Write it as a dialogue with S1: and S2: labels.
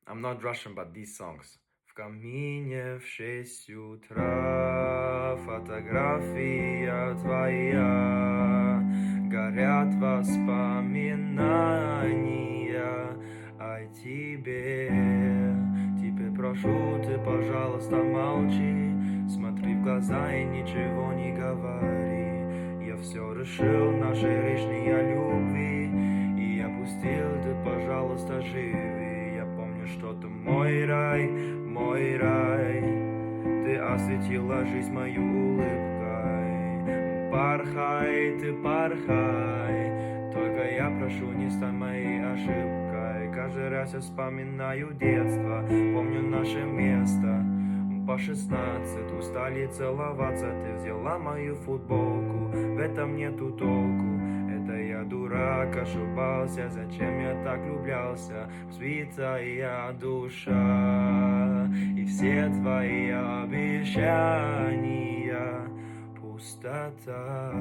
S1: I'm not Russian, but these songs. В камине в 6 утра фотография твоя, горят воспоминания о тебе. Теперь прошу, ты, пожалуйста, молчи, смотри в глаза и ничего не говори. Я все решил нашей лишней любви и опустил, ты, пожалуйста, живи. Я помню, что ты мой рай, ты осветила жизнь мою улыбкой. Порхай, ты порхай, только я прошу, не стань моей ошибкой. Каждый раз я вспоминаю детство, помню наше место. По 16 устали целоваться, ты взяла мою футболку, в этом нету толку. Это я дурак, ошибался, зачем я так влюблялся в святая душа. И все твои обещания пустота.